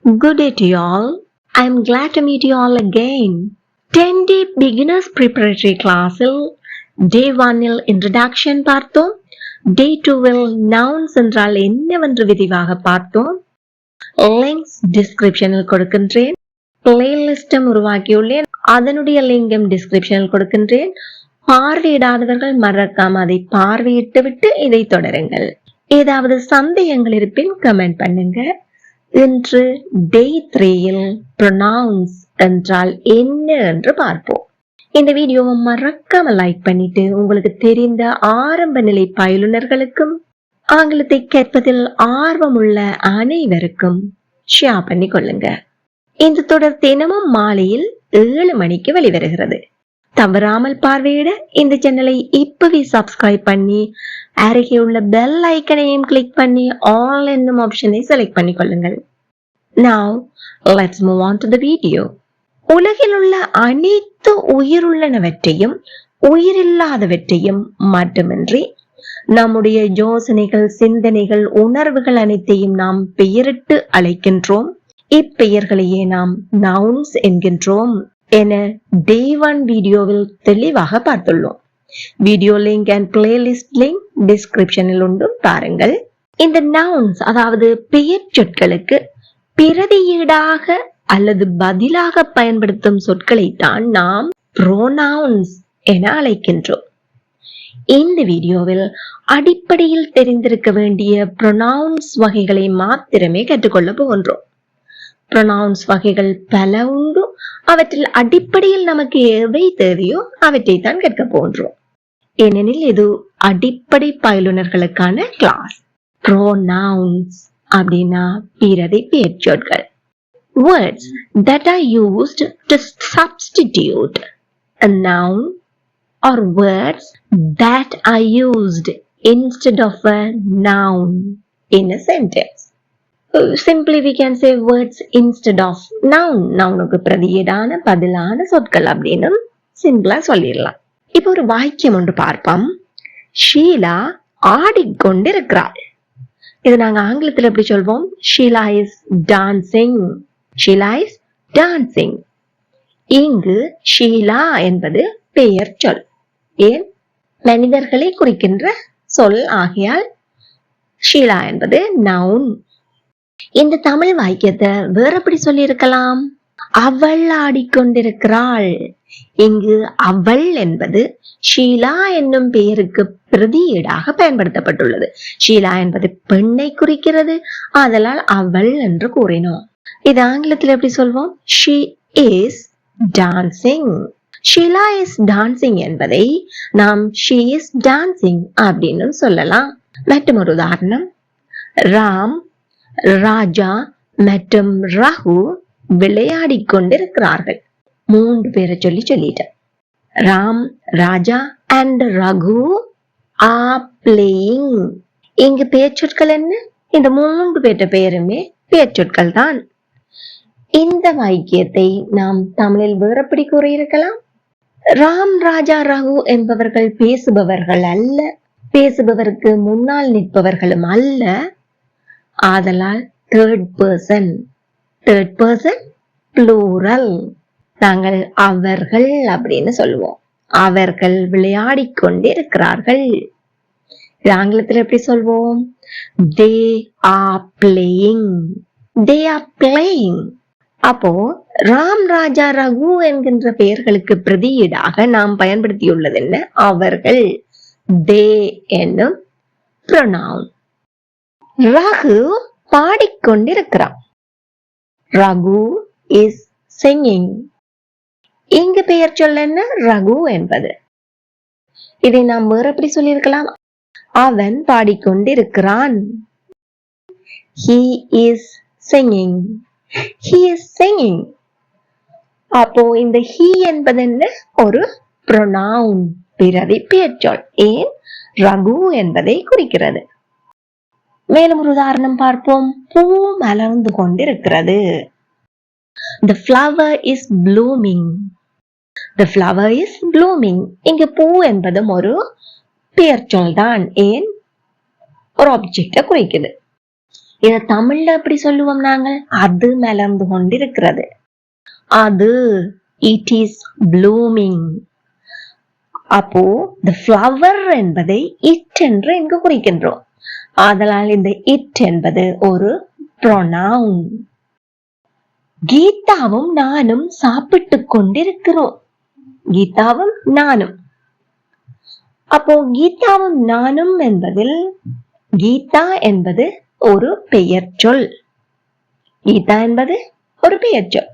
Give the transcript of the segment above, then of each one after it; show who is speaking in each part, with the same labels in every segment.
Speaker 1: Good day to you all. I am glad to meet you all again. 10-day beginners preparatory class-இல் day 1-இல் introduction பார்த்தோம். day 2-இல் nouns என்றால் என்னவென்று விரிவாக பார்த்தோம். links description-இல் கொடுக்கின்றேன். playlist-ம் உருவாக்கியுள்ளேன். அதனுடைய லிங்கும் description-இல் கொடுக்கின்றேன். பார்வையிடாதவர்கள் மறக்காம அதை பார்வையிட்டு விட்டு இதை தொடருங்கள். ஏதாவது சந்தேகங்கள் இருப்பின் கமெண்ட் பண்ணுங்க. இன்று day 3-இல் pronouns என்றால் என்ன என்று பார்ப்போம். இந்த வீடியோவை மறக்காம லைக் பண்ணிட்டு உங்களுக்கு தெரிந்த ஆரம்ப நிலை பயிலுனர்களுக்கும் ஆங்கிலத்தை கேட்பதில் ஆர்வமுள்ள அனைவருக்கும் ஷேர் பண்ணி கொள்ளுங்க. இந்த தொடர் தினமும் மாலையில் 7 மணிக்கு வெளிவருகிறது. தவறாமல் பார்வையிட இந்த சேனலை இப்பவே சப்ஸ்கிரைப் பண்ணி அருகே உள்ள பெல் ஐக்கனையும் கிளிக் பண்ணி ஆல் என்னும் ஆப்ஷனை செலக்ட் பண்ணி கொள்ளுங்கள். Now let's move on to the video. உலகில் உள்ள அனைத்து உயிருள்ளனவற்றையும் உயிரில்லாதவற்றையும் மட்டுமின்றி நம்முடைய யோசனைகள், சிந்தனைகள், உணர்வுகள் அனைத்தையும் நாம் பெயரிட்டு அழைக்கின்றோம். இப்பெயர்களையே நாம் நவுன்ஸ் என்கின்றோம் என day 1 வீடியோவில் தெளிவாக பார்த்துள்ளோம். Video link and playlist link டிஸ்கிரிப்ஷனில் உண்டு, பாருங்கள். இந்த நவுன்ஸ் அதாவது பெயர் சொற்களுக்கு பிரதியீடாக அல்லது பதிலாக பயன்படுத்தும் சொற்களை தான் நாம் ப்ரோனவுன்ஸ் என அழைக்கின்றோம். இந்த வீடியோவில் அடிப்படையில் தெரிந்திருக்க வேண்டிய ப்ரோனவுன்ஸ் வகைகளை மாத்திரமே கற்றுக்கொள்ள போகின்றோம். ப்ரோனவுன்ஸ் வகைகள் பல உண்டு. அவற்றில் அடிப்படையில் நமக்கு எவை தேவையோ அவற்றை தான் கற்க போகின்றோம். ஏனெனில் இது அடிப்படை பயிலுனர்களுக்கான கிளாஸ். ப்ரோனவுன்ஸ் அப்படின்னா பிரதி பெயர்ச்சொற்கள். Words that are used to substitute a noun or words that are used instead of a noun in a sentence. Simply we can say words instead of noun. நவுனுக்கு பிரதியீடான பதிலான சொற்கள் அப்படின்னு சிம்பிளா சொல்லிடலாம். இப்ப ஒரு வாக்கியம் ஒன்று பார்ப்போம். ஷீலா ஆடிக்கொண்டிருக்கிறாள். இது நாங்க ஆங்கிலத்தில் எப்படி சொல்வோம்? Sheela is dancing. Sheela is dancing. இங்கு ஷீலா என்பது பெயர் சொல். ஏன்? மனிதர்களை குறிக்கின்ற சொல் ஆகையால் ஷீலா என்பது நவுன். இந்த தமிழ் வாக்கியத்தை வேற எப்படி சொல்லி இருக்கலாம்? அவள் ஆடிக்கொண்டிருக்கிறாள். இங்கு அவள் என்பது ஷீலா என்னும் பெயருக்கு பிரதியீடாக பயன்படுத்தப்பட்டுள்ளது. ஷீலா என்பது பெண்ணை குறிக்கிறது, ஆதலால் அவள் என்று கூறினோம். இது ஆங்கிலத்தில் எப்படி சொல்வோம்? She is dancing. Sheela is dancing என்பதை நாம் she is dancing அப்படின்னு சொல்லலாம். மற்றும் ஒரு உதாரணம், ராம், ராஜா மற்றும் ரகு விளையாடி கொண்டிருக்கிறார்கள். 3 பேரை சொல்லிட்டேன். ராம், ராஜா அண்ட் ரகு are playing. இங்கு பெயர் சொற்கள் என்ன? இந்த 3 பேர்ட்ட பெயருமே பெயர் சொற்கள் தான். இந்த வாக்கியத்தை நாம் தமிழில் வேறப்படி கூறியிருக்கலாம். ராம், ராஜா, ரகு என்பவர்கள் பேசுபவர்கள் அல்ல, பேசுபவருக்கு முன்னால் நிற்பவர்களும் அல்ல. ஆதலால் தேர்ட் பர்சன் ப்ளூரல். நாங்கள் அவர்கள் அப்படின்னு சொல்லுவோம். அவர்கள் விளையாடி கொண்டிருக்கிறார்கள். ஆங்கிலத்தில் எப்படி சொல்வோம்? they are playing. அப்போ ராம், ராஜா, ரகு என்கின்ற பெயர்களுக்கு பிரதியீடாக நாம் பயன்படுத்தியுள்ளது என்ன? அவர்கள், they என்னும் ப்ரோனவுன். ரகு பாடிக்கொண்டிருக்கிறான். Raghu is singing. இங்கு பெயர் சொல்ல என்ன? ரகு என்பது. இதை நாம் வேற எப்படி சொல்லியிருக்கலாம்? அவன் பாடிக்கொண்டிருக்கிறான். he is singing. அப்போ இந்த he என்பது என்ன? ஒரு ப்ரோனவுன், பிரதி பெயர்ச்சொல். ஏன்? ரகு என்பதை குறிக்கிறது. மேலும் ஒரு உதாரணம் பார்ப்போம். பூ மலர்ந்து கொண்டிருக்கிறது. The flower is blooming. இங்கு பூ என்பதும் ஒரு பெயர் சொல் தான். ஏன்? ஒரு ஆப்ஜெக்ட குறிக்குது. இத தமிழ்ல எப்படி சொல்லுவோம் நாங்கள்? அது மலர்ந்து கொண்டிருக்கிறது. அது it is blooming. அப்போ the flower என்பதை it என்று இங்கு குறிக்கின்றோம். ஆதலால் இந்த it என்பது ஒரு pronoun. கீதாவும் நானும் சாப்பிட்டுக் கொண்டிருக்கிறோம். கீதாவும் நானும். அப்போ கீதாவும் நானும் என்பதில் கீதா என்பது ஒரு பெயர் சொல். கீதா என்பது ஒரு பெயர் சொல்.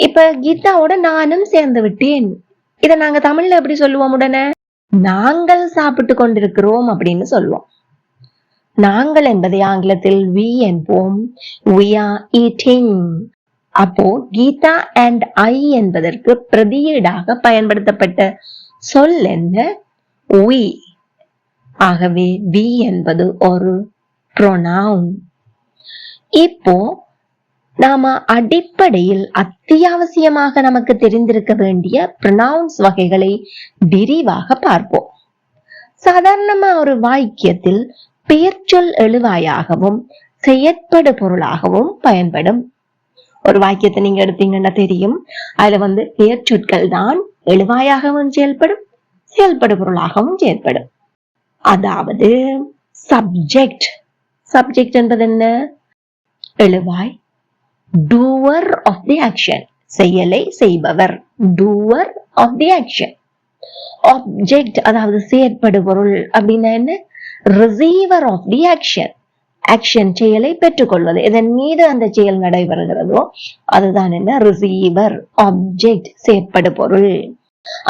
Speaker 1: இப்ப கீதாவோட நானும் சேர்ந்து விட்டேன். இத நாங்க தமிழ்ல எப்படி சொல்லுவோம்? உடனே நாங்கள் சாப்பிட்டு கொண்டிருக்கிறோம் அப்படின்னு சொல்லுவோம். நாங்கள் என்பதை ஆங்கிலத்தில் we என்போம். We are eating. அப்போ கீதா and I என்பதற்கு பிரதியீடாக பயன்படுத்தப்பட்ட சொல் என்ன? we. ஆகவே we என்பது ஒரு pronoun. இப்போ நாம அடிப்படையில் அத்தியாவசியமாக நமக்கு தெரிந்திருக்க வேண்டிய pronouns வகைகளை விரிவாக பார்ப்போம். சாதாரணமா ஒரு வாக்கியத்தில் பெயர்ச்சொல் எழுவாயாகவும் செயற்படு பொருளாகவும் பயன்படும். ஒரு வாக்கியத்தை நீங்க எடுத்தீங்கன்னா தெரியும், அதுல பெயர்ச்சொற்கள் தான் எழுவாயாகவும் செயல்படும், செயல்படு பொருளாகவும் செயல்படும். அதாவது சப்ஜெக்ட். சப்ஜெக்ட் என்பது என்ன? எழுவாய், doer of the action, செயலை செய்பவர், doer of the action. Object அதாவது செயற்படு பொருள் அப்படின்னா என்ன? receiver of the action, action செயலை பெற்றுக்கொள்வது, இதன் மீது அந்த செயல் நடைபெறுகிறதோ அதுதான் என்ன? receiver, object செயற்படு பொருள்.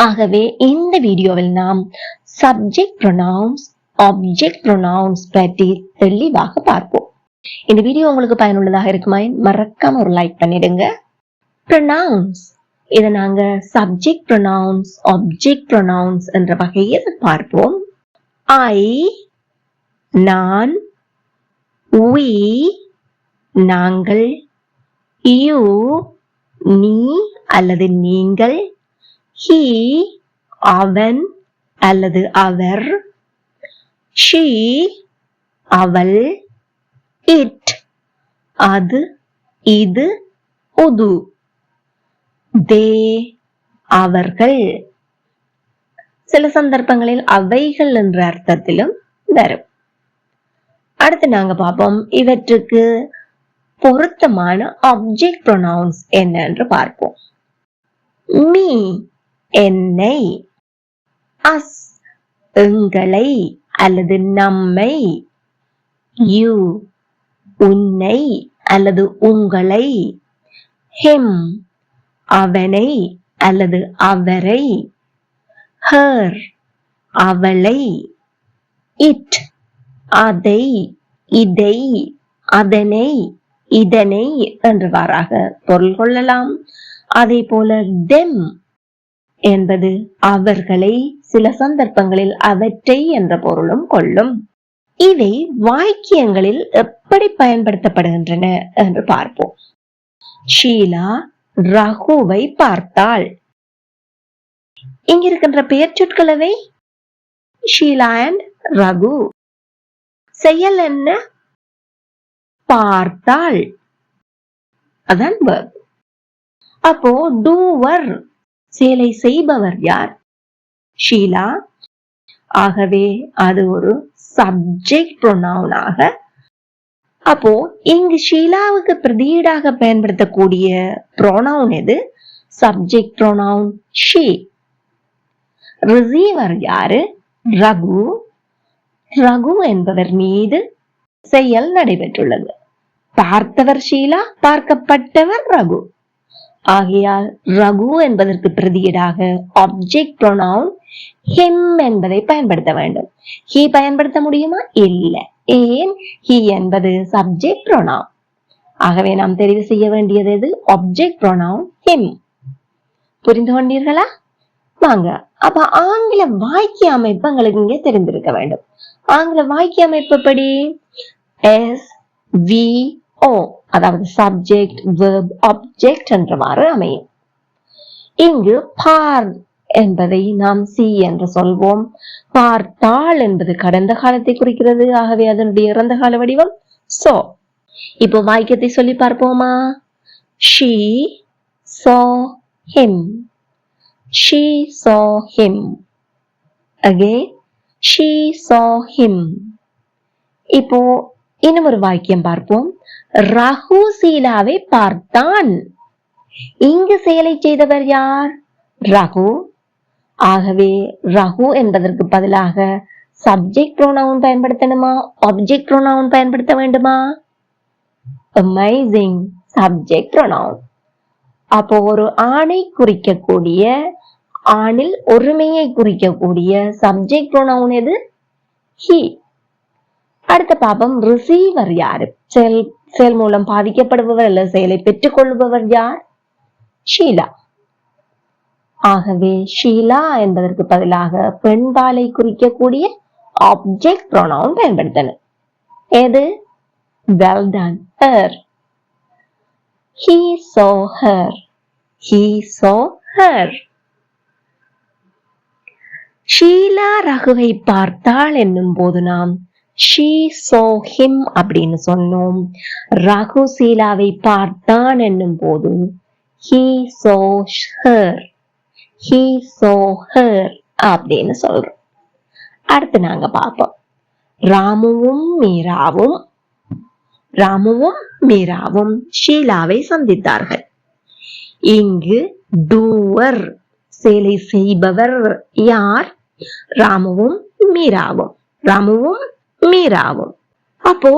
Speaker 1: ஆகவே இந்த வீடியோவில் நாம் subject pronouns, object pronouns பற்றி தெளிவாக பார்ப்போம். இந்த வீடியோ உங்களுக்கு பயனுள்ளதாக இருக்குமா? மறக்காம ஒரு லைக் பண்ணிடுங்க. pronouns, இத நாங்க subject pronouns, object pronouns என்ற வகையில் பார்ப்போம். I, நான், we, நாங்கள், you, நீ அல்லது நீங்கள், he, அவன் அல்லது அவர், she, அவள், it, அது, இது, உது, they, அவர்கள். சில சந்தர்ப்பங்களில் அவைகள் என்ற அர்த்தத்திலும் வரும். அடுத்து நாங்க பார்ப்போம் இவற்றுக்கு பொருத்தமான ஆப்ஜெக்ட் ப்ரொனவுன்ஸ் என்ன என்று பார்ப்போம். மீ, என்னை, அஸ், எங்களை அல்லது நம்மை, யூ, உன்னை அல்லது உங்களை, ஹிம், அவனை அல்லது அவரை, ஹர், அவளை, இட், அதை, இதை, அதனை, இதனை என்றவாறாக பொருள் கொள்ளலாம். அதே போல them என்பது அவர்களை, சில சந்தர்ப்பங்களில் அவற்றை என்ற பொருளும் கொள்ளும். இவை வாக்கியங்களில் எப்படி பயன்படுத்தப்படுகின்றன என்று பார்ப்போம். ஷீலா ரகுவை பார்த்தாள். இங்க இருக்கின்ற பெயர் சொற்களவை ஷீலா அண்ட் ரகு. செயல் என்ன? பார்த்தாள், அதான் verb. அப்போ doer, செயலை செய்பவர் யார்? ஷீலா. ஆகவே அது ஒரு சப்ஜெக்ட் ப்ரொனவுன் ஆக, அப்போ இங்கு ஷீலாவுக்கு பிரதியீடாக பயன்படுத்தக்கூடிய ப்ரோனவுன் எது? Subject pronoun she. ரிசீவர் யாரு? ரகு. ரகு என்பவர் மீது செயல் நடைபெற்றுள்ளது. பார்த்தவர் ஷீலா, பார்க்கப்பட்டவர் ரகு. ஆகையால் ரகு என்பதற்கு பிரதியீடாக ஆப்ஜெக்ட் ப்ரோனவுன் him என்பதை பயன்படுத்த வேண்டும். he பயன்படுத்த முடியுமா? இல்லை. ஏன்? he என்பது சப்ஜெக்ட் ப்ரோனவுன். ஆகவே நாம் தெரிவு செய்ய வேண்டியது எது? Object pronoun him. புரிந்து கொண்டீர்களா? வாங்க, அப்ப ஆங்கில வாக்கிய அமைப்பு உங்களுக்கு இங்கே தெரிந்திருக்க வேண்டும். ஆங்கில வாக்கிய அமைப்பு படி SVO, அதாவது சப்ஜெக்ட், வெர்ப், ஆப்ஜெக்ட் என்றவாறு அமையும். இங்கு பார் என்பதை நாம் சி என்று சொல்வோம். பார்த்தாள் என்பது கடந்த காலத்தை குறிக்கிறது. ஆகவே அதனுடைய இறந்த கால வடிவம் saw. இப்போ வாக்கியத்தை சொல்லி பார்ப்போமா? She saw him. She saw him. Again, she saw him. இப்போ இன்னும் ஒரு வாக்கியம் பார்ப்போம். ரகு சீலாவை பார்த்தான். இங்கு செயலை செய்தவர் யார்? ரகு. ஆகவே ரகு என்பதற்கு பதிலாக சப்ஜெக்ட் ப்ரோனவுன் பயன்படுத்தணுமா, ஆப்ஜெக்ட் ப்ரோனவுன் பயன்படுத்த வேண்டுமா? Amazing, subject pronoun. அப்போ ஒரு ஆணை குறிக்கக்கூடிய, ஆணில் ஒருமையை குறிக்கக்கூடிய சப்ஜெக்ட் ப்ரோனவுன் எது? he. அடுத்த பாபம் ரிசீவர் யாரு? செயல் மூலம் பாதிக்கப்படுபவர் அல்ல செயலை பெற்றுக் கொள்பவர் யார்? ஷீலா. ஆகவே ஷீலா என்பதற்கு பதிலாக பெண்பாலை குறிக்கக்கூடிய ஆப்ஜெக்ட் ப்ரோனவுன் பயன்படுத்தணும். எது? well done, her. He saw her. He saw her. Sheila ரகுவை பார்த்தாள் என்னும் போது நாம் she saw him அப்படின்னு சொன்னோம். ரகு ஷீலாவை பார்த்தான் என்னும் போது he saw her. He saw her அப்படின்னு சொல்றோம். அடுத்து நாங்க பார்ப்போம். ராமுவும் மீராவும் ஷீலாவை சந்தித்தார்கள். இங்கு டூவர் செயலை செய்பவர் யார்? ராமுவும் மீராவும். அப்போ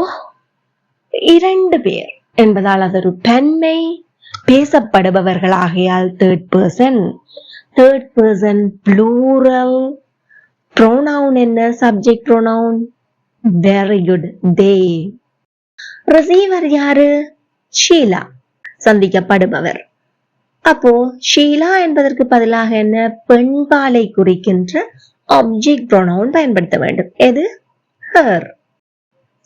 Speaker 1: இரண்டு பேர் என்பதால் அது ஒரு பெண்மை, பேசப்படுபவர்களாகையால் தேர்ட் பர்சன் ப்ளூரல். ப்ரோனவுன் என்ன? Subject pronoun. வெரி குட், தே. ரிசீவர் யாரு? ஷீலா, சந்திக்கப்படுபவர். அப்போ ஷீலா என்பதற்கு பதிலாக என்ன? பெண்பாலை குறிக்கின்ற ஆப்ஜெக்ட் ப்ரோனவுன் பயன்படுத்த வேண்டும். எது? her.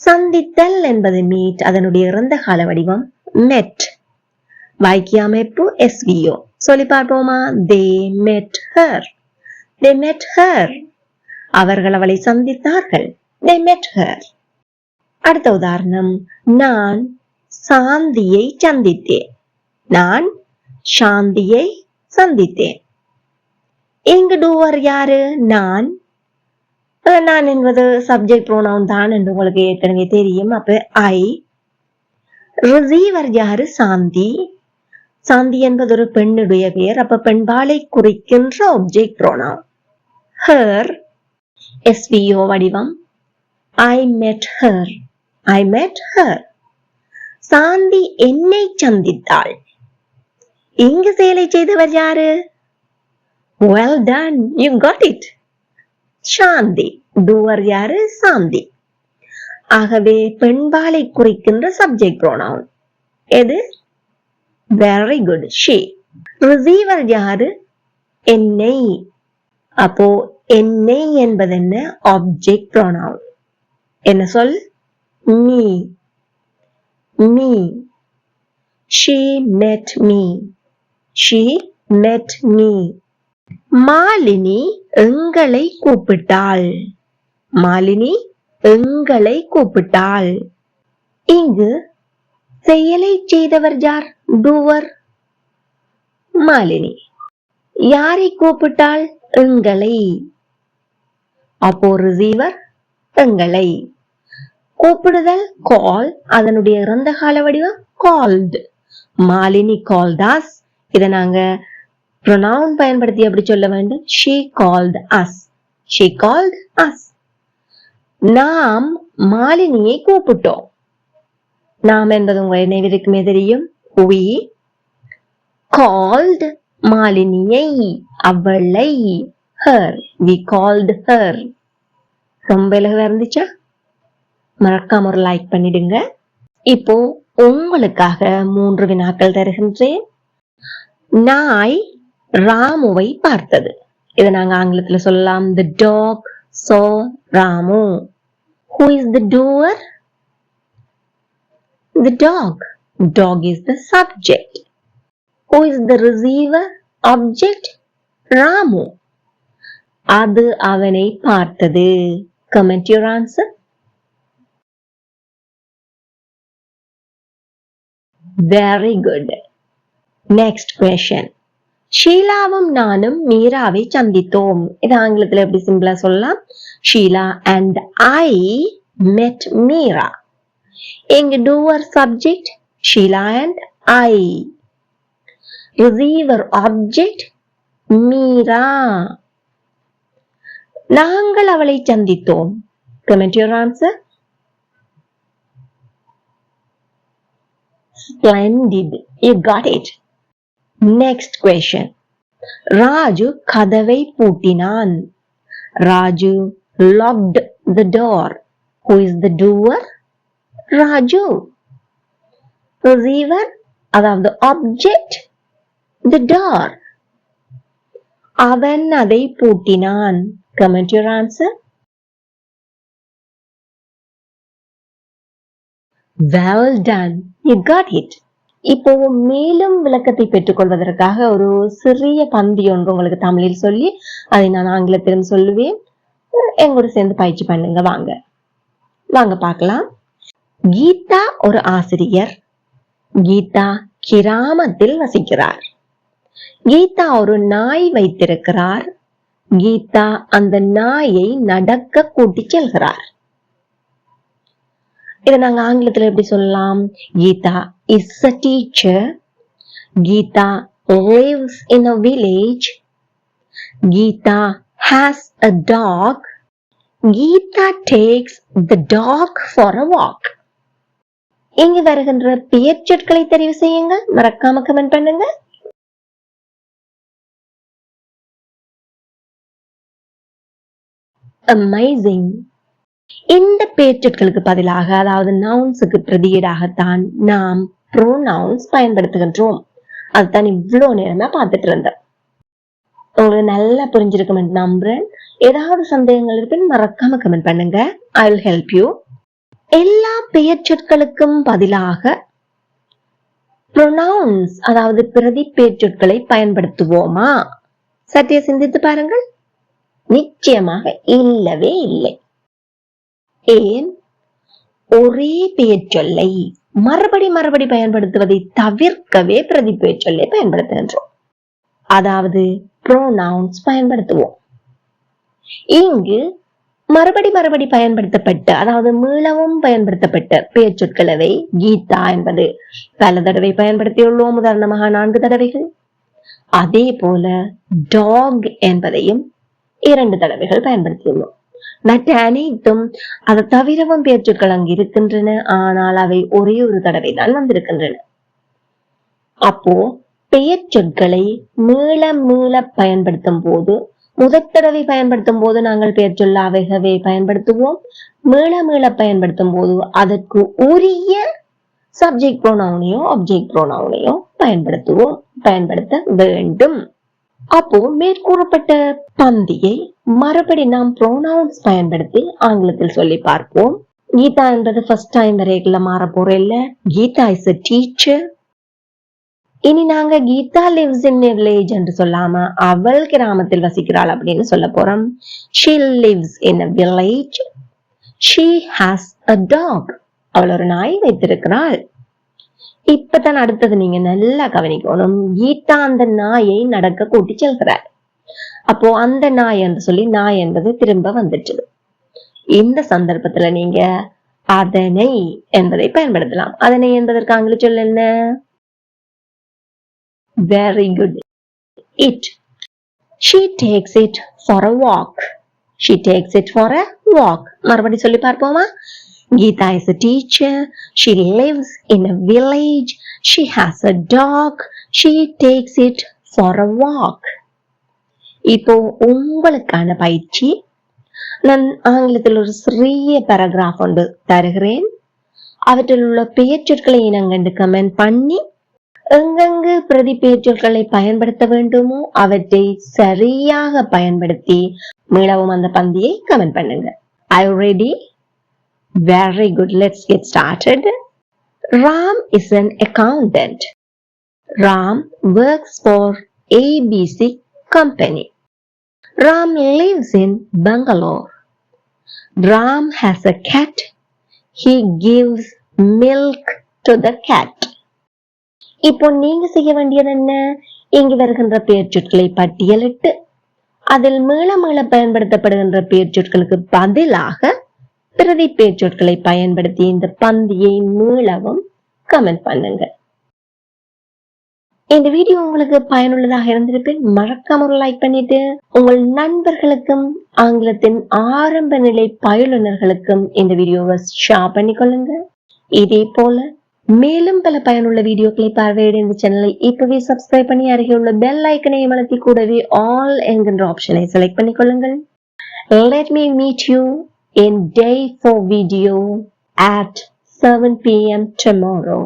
Speaker 1: சந்தித்தல் என்பது மீட், அதனுடைய இறந்த கால வடிவம் met. வாக்கிய அமைப்பு SVO. சொல்லி பார்ப்போமா? they met her. அவர்கள் அவளை சந்தித்தார்கள். they met her. அடுத்த உதாரணம், நான் சாந்தியை சந்தித்தேன். இங்கு டூவர் யாரு? நான் என்பது சப்ஜெக்ட் ப்ரோனவுன் தான் என்று உங்களுக்கு ஏற்கனவே தெரியும். அப்ப ஐ. ரிசீவர் யாரு? சாந்தி என்பது ஒரு பெண்ணுடைய பெயர். அப்ப பெண்பாலை குறிக்கின்ற ஆப்ஜெக்ட் ப்ரோனவுன் her. SVO வடிவம். I met her. சாந்தி என்னை சந்தித்தாள். இங்கு செயலை செய்தவர் யாரு? well done, you got it. Shanti. Doer யாரு? சாந்தி. ஆகவே பெண்பாலை குறிக்கின்ற சப்ஜெக்ட் ப்ரோனவுன் எது? Very good, she. ரிசீவர் யாரு? என்னை. அப்போ என்னை என்பது என்ன? Object pronoun. என்ன சொல்? me. She met me. Malini எங்களை கூப்பிட்டாள். இங்கு செயலை செய்தவர் யார்? டூவர். மாலினி. யாரை கூப்பிட்டாள்? எங்களை. அப்போ ரிசீவர் எங்களை. கூப்பிடுதல் கால், அதனுடைய இறந்த கால வடிவம் கால்ட். Malini called us. இதை நாங்க pronoun பயன்படுத்தி எப்படி சொல்ல வேண்டும்? she called us. நாம் மாலினியை கூப்பிட்டோம். நாம் என்பது உங்க நினைவிற்குமே தெரியும். we called மாலினியை, அவளை. her, we called her. ரொம்ப இலகுவா இருந்துச்சா? மறக்காம ஒரு லைக் பண்ணிடுங்க. இப்போ உங்களுக்காக 3 வினாக்கள் தருகின்றேன். நாய் ராமுவை பார்த்தது. இதை நாங்க ஆங்கிலத்துல சொல்லலாம். the dog saw Ramu. Who is the doer? The dog. Dog is the subject. Who is the receiver? Object? Ramu. அது அவனை பார்த்தது. Comment your answer. Very good. Next question. ஷீலாவும் நானும் மீராவை சந்தித்தோம். இது ஆங்கிலத்தில் எப்படி சிம்பிளா சொல்லலாம்? Sheila and I met Meera. இங்க doer subject Sheila and I. Receiver object Meera. நாங்கள் அவளை சந்தித்தோம். Comment your answer. Splendid. You got it. Next question. Raju கதவை பூட்டினான். Raju locked the door. Who is the doer? Raju. Receiver அதாவது object the door. அவன் அதை பூட்டினான். Comment your answer. Well done. You got it. இப்போ மேலும் விளக்கத்தை பெற்றுக் கொள்வதற்காக ஒரு சிறிய பந்தி ஒன்று உங்களுக்கு தமிழில் சொல்லி அதை நான் ஆங்கிலத்திலும் சொல்லுவேன். எங்கூட சேர்ந்து பயிற்சி பண்ணுங்க. வாங்க வாங்க பார்க்கலாம். கீதா ஒரு ஆசிரியர். கீதா கிராமத்தில் வசிக்கிறார். கீதா ஒரு நாய் வைத்திருக்கிறார். கீதா அந்த நாயை நடக்க கூட்டிச் செல்கிறார். இதை நாங்க ஆங்கிலத்துல எப்படி சொல்லலாம்? Geetha is a teacher. Geeta lives in a village. Geeta has a dog. Geeta takes the dog for a walk. இங்கு வருகின்ற பெயர்ச்சொற்களை தெரிவு செய்யுங்க. மறக்காம கமெண்ட் பண்ணுங்க. Amazing. இந்த பெயர்ச்சொற்களுக்கு பதிலாக அதாவது நவுன்ஸுக்கு பிரதியீடாகத்தான் நாம் ப்ரோனவுன்ஸ் பயன்படுத்துகின்றோம். அதுதான் இவ்வளவு நேரமா பார்த்துட்டு இருந்தேன். உங்களுக்கு நல்லா புரிஞ்சிருக்கும் நம்புறேன். ஏதாவது சந்தேகங்கள் இருக்குன்னு மறக்காம கமெண்ட் பண்ணுங்க. I will help you. எல்லா பெயர்ச்சொற்களுக்கும் பதிலாக ப்ரோனவுன்ஸ் அதாவது பிரதி பெயர்ச்சொற்களை பயன்படுத்துவோமா? சற்றே சிந்தித்து பாருங்கள். நிச்சயமாக இல்லவே இல்லை. ஏன்? ஒரே பெயர்ச்சொல்லை மறுபடி பயன்படுத்துவதை தவிர்க்கவே பிரதி பெயர்ச்சொல்லை பயன்படுத்துகின்றோம். அதாவது ப்ரோனவுன்ஸ் பயன்படுத்துவோம். இங்கு மறுபடி பயன்படுத்தப்பட்ட அதாவது மீளவும் பயன்படுத்தப்பட்ட பெயர்ச்சொற்களவை கீதா என்பது பல தடவை பயன்படுத்தியுள்ளோம். உதாரணமாக 4 தடவைகள். அதே போல டாக் என்பதையும் 2 தடவைகள் பயன்படுத்தியுள்ளோம். மற்ற அனைத்தும் அதை தவிரவும் பெயர்ச்சொற்கள் அங்கு இருக்கின்றன. ஆனால் அவை ஒரே ஒரு தடவை தான் வந்திருக்கின்றன. அப்போ பெயர்ச்சொற்களை மீள பயன்படுத்தும் போது முதற் தடவை பயன்படுத்தும் போது நாங்கள் பெயர்ச்சொல்ல அவைகவே பயன்படுத்துவோம். மீள பயன்படுத்தும் போது அதற்கு உரிய சப்ஜெக்ட் ப்ரோனவுனையோ ஆப்ஜெக்ட் ப்ரோனவுனையோ பயன்படுத்த வேண்டும். அப்போ மேற்கூறப்பட்ட பந்தியை மறுபடி நாம் ப்ரோனவுன்ஸ் பயன்படுத்தி ஆங்கிலத்தில் சொல்லி பார்ப்போம். கீதா என்பது ஃபர்ஸ்ட் டைம் வரைக்குள்ள மாற போற இல்ல. Geeta is a teacher. இனி நாங்க Geetha lives in a village என்று சொல்லாம அவள் கிராமத்தில் வசிக்கிறாள் அப்படின்னு சொல்ல போறோம். She lives in a village. She has a dog. அவள் ஒரு நாய் வைத்திருக்கிறாள். இப்பதான் அடுத்தது நீங்க நல்லா கவனிக்கணும். கீதா அந்த நாயை நடக்க கூட்டி செல்கிறார். அப்போ அந்த நாய் என்று சொல்லி நாய் என்பது திரும்ப வந்துட்டு. இந்த சந்தர்ப்பத்துல நீங்க அதனை என்பதை பயன்படுத்தலாம். அதனை என்பதற்கு ஆங்கில சொல் என்ன? Very good. It. She takes it for a walk. She takes it for a walk. மறுபடி சொல்லி பார்ப்போமா? Geeta is a teacher. She lives in a village. She has a dog. She takes it for a walk. இப்போ உங்களுக்கான பயிற்சி. நான் ஆங்கிலத்தில் ஒரு சிறிய பேராகிராஃப் ஒன்று தருகிறேன். அவற்றில் உள்ள பெயர்ச்சொற்களை இனங்கண்டு கமெண்ட் பண்ணி எங்கெங்கு பிரதி பெயர்ச்சொற்களை பயன்படுத்த வேண்டுமோ அவற்றை சரியாக பயன்படுத்தி மீளவும் அந்த பந்தியை கமெண்ட் பண்ணுங்க. Are you ready? Very good. Let's get started. Ram is an accountant. Ram works for ABC company. Ram lives in Bangalore. Ram has a cat. He gives milk to the cat. இப்போ நீங்க செய்ய வேண்டியது என்ன? இங்கு வருகின்ற பெயர்ச்சொற்களை பட்டியலிட்டு அதில் மீள பயன்படுத்தப்படுகின்ற பெயர்ச்சொற்களுக்கு பதிலாக பிரதி பெயர்ச்சொற்களை பயன்படுத்தி இந்த பந்தியை மீளவும் கமெண்ட் பண்ணுங்க. இந்த வீடியோ உங்களுக்கு பயனுள்ளதாக இருந்திருப்பேன். மறக்காம ஒரு லைக் பண்ணிட்டு உங்கள் நண்பர்களுக்கும் ஆங்கிலத்தின் ஆரம்ப நிலை பயிலுனர்களுக்கும் இந்த வீடியோவை ஷேர் பண்ணிக்கொள்ளுங்க. இதே போல மேலும் பல பயனுள்ள வீடியோக்களை பார்வையிட இந்த சேனலை இப்பவே சப்ஸ்கிரைப் பண்ணி அருகே உள்ள பெல் ஐக்கனை அமர்த்தி கூடவே ஆல் என்கின்ற ஆப்ஷனை select பண்ணிக்கொள்ளுங்கள். Let me meet you in day 4 video at 7 p.m. tomorrow.